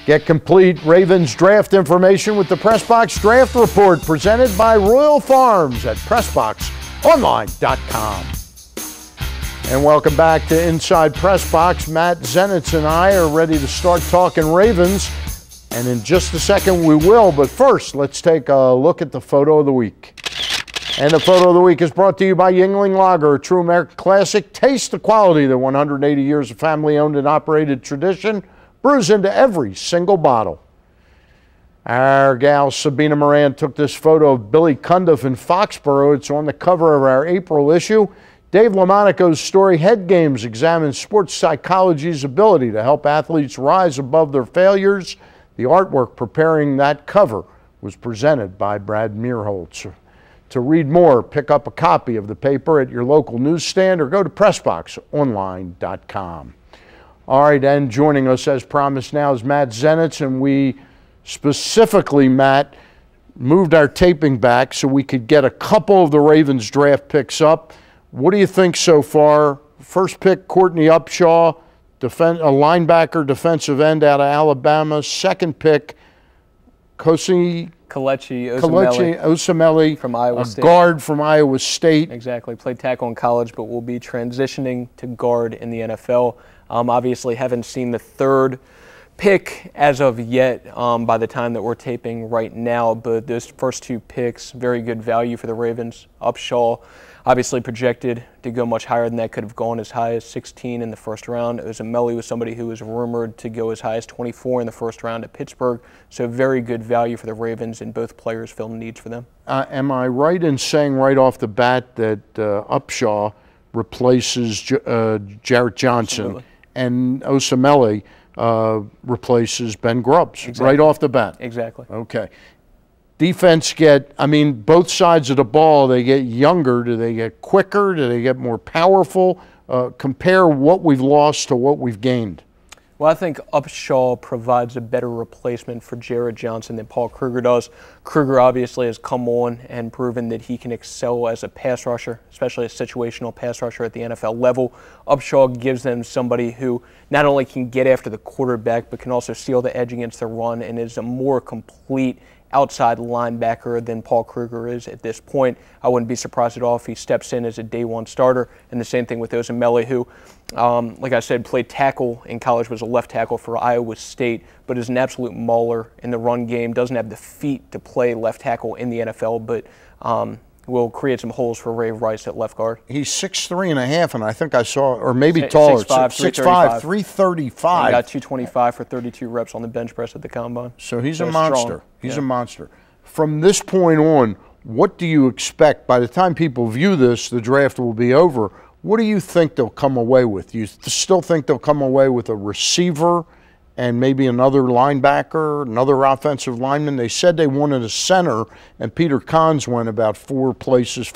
Get complete Ravens draft information with the PressBox Draft Report presented by Royal Farms at PressBoxOnline.com. And welcome back to Inside PressBox. Matt Zenitz and I are ready to start talking Ravens. And in just a second we will, but first let's take a look at the photo of the week. And the photo of the week is brought to you by Yuengling Lager, a true American classic. Taste the quality that 180 years of family-owned and operated tradition brews into every single bottle. Our gal Sabina Moran took this photo of Billy Cundiff in Foxborough. It's on the cover of our April issue. Dave LaMonico's story, Head Games, examines sports psychology's ability to help athletes rise above their failures. The artwork preparing that cover was presented by Brad Meerholtz. To read more, pick up a copy of the paper at your local newsstand or go to PressBoxOnline.com. All right, and joining us as promised now is Matt Zenitz, and we specifically, Matt, moved our taping back so we could get a couple of the Ravens draft picks up. What do you think so far? First pick, Courtney Upshaw, a linebacker, defensive end out of Alabama. Second pick, Kalechi Osemele from Iowa State. A guard from Iowa State. Exactly. Played tackle in college, but will be transitioning to guard in the NFL. Obviously haven't seen the third pick as of yet by the time that we're taping right now, but those first two picks, very good value for the Ravens. Upshaw, obviously projected to go much higher than that, could have gone as high as 16 in the first round. Osemele was somebody who was rumored to go as high as 24 in the first round at Pittsburgh, so very good value for the Ravens, and both players fill needs for them. Am I right in saying right off the bat that Upshaw replaces Jarrett Johnson? Absolutely. And Osemele replaces Ben Grubbs? Exactly. Right off the bat? Exactly. Okay. Defense both sides of the ball, they get younger. Do they get quicker? Do they get more powerful? Compare what we've lost to what we've gained. Well, I think Upshaw provides a better replacement for Jarrett Johnson than Paul Kruger does. Kruger obviously has come on and proven that he can excel as a pass rusher, especially a situational pass rusher at the NFL level. Upshaw gives them somebody who not only can get after the quarterback, but can also seal the edge against the run and is a more complete outside linebacker than Paul Kruger is at this point. I wouldn't be surprised at all if he steps in as a day one starter. And the same thing with Osemele, who, like I said, played tackle in college, was a left tackle for Iowa State, but is an absolute mauler in the run game, doesn't have the feet to play left tackle in the NFL, but will create some holes for Ray Rice at left guard. He's 6'3.5", and I think I saw, or maybe taller, 6'5", 335. He got 225 for 32 reps on the bench press at the combine. So he's a monster. He's a monster. From this point on, what do you expect? By the time people view this, the draft will be over. What do you think they'll come away with? You still think they'll come away with a receiver and maybe another linebacker, another offensive lineman? They said they wanted a center, and Peter Kahns went about 5 places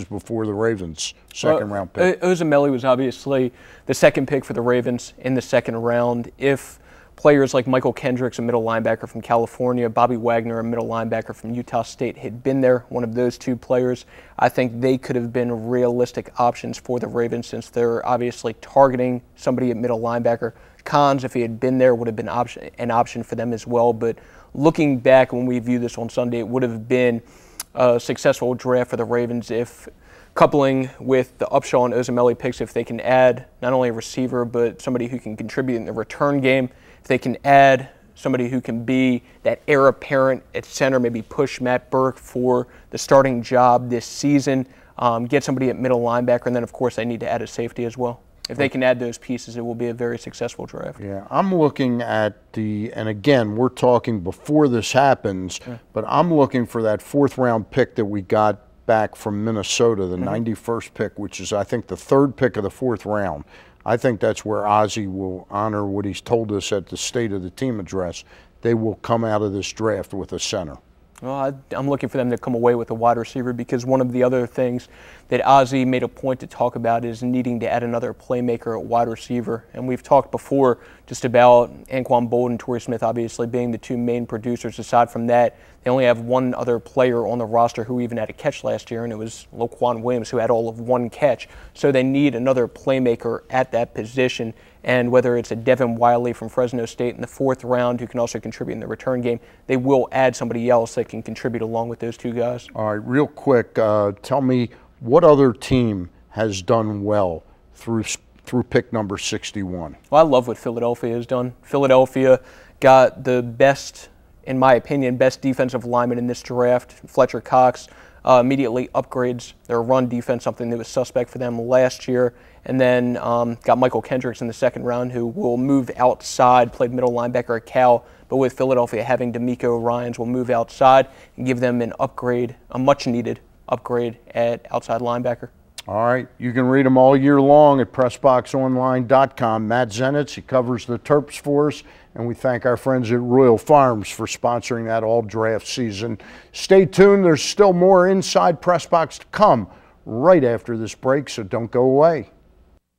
before the Ravens' second-round pick. Osemele was obviously the second pick for the Ravens in the second round. If players like Michael Kendricks, a middle linebacker from California, Bobby Wagner, a middle linebacker from Utah State, had been there, one of those two players, I think they could have been realistic options for the Ravens since they're obviously targeting somebody at middle linebacker. Kahns, if he had been there, would have been an option for them as well. But looking back when we view this on Sunday, it would have been a successful draft for the Ravens if, coupling with the Upshaw and Osemele picks, if they can add not only a receiver but somebody who can contribute in the return game, if they can add somebody who can be that heir apparent at center, maybe push Matt Burke for the starting job this season, get somebody at middle linebacker, and then, of course, they need to add a safety as well. If they can add those pieces, it will be a very successful draft. Yeah, I'm looking at and again, we're talking before this happens, but I'm looking for that fourth-round pick that we got back from Minnesota, the 91st pick, which is, I think, the third pick of the fourth round. I think that's where Ozzie will honor what he's told us at the State of the Team address. They will come out of this draft with a center. Well, I'm looking for them to come away with a wide receiver, because one of the other things that Ozzie made a point to talk about is needing to add another playmaker at wide receiver. And we've talked before just about Anquan Boldin and Torrey Smith obviously being the two main producers. Aside from that, they only have one other player on the roster who even had a catch last year, and it was Laquan Williams, who had all of one catch. So they need another playmaker at that position. and whether it's a Devin Wiley from Fresno State in the 4th round who can also contribute in the return game, they will add somebody else that can contribute along with those two guys. All right, real quick, tell me what other team has done well through pick number 61? Well, I love what Philadelphia has done. Philadelphia got the best, in my opinion, best defensive lineman in this draft. Fletcher Cox immediately upgrades their run defense, something that was suspect for them last year. And then got Michael Kendricks in the 2nd round, who will move outside, played middle linebacker at Cal, but with Philadelphia having D'Amico Ryans, will move outside and give them an upgrade, a much-needed upgrade at outside linebacker. All right, you can read them all year long at PressBoxOnline.com. Matt Zenitz, he covers the Terps for us, and we thank our friends at Royal Farms for sponsoring that all draft season. Stay tuned, there's still more Inside PressBox to come right after this break, so don't go away.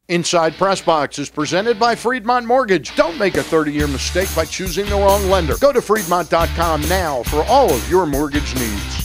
Inside PressBox is presented by Friedmont Mortgage. Don't make a 30-year mistake by choosing the wrong lender. Go to Friedmont.com now for all of your mortgage needs.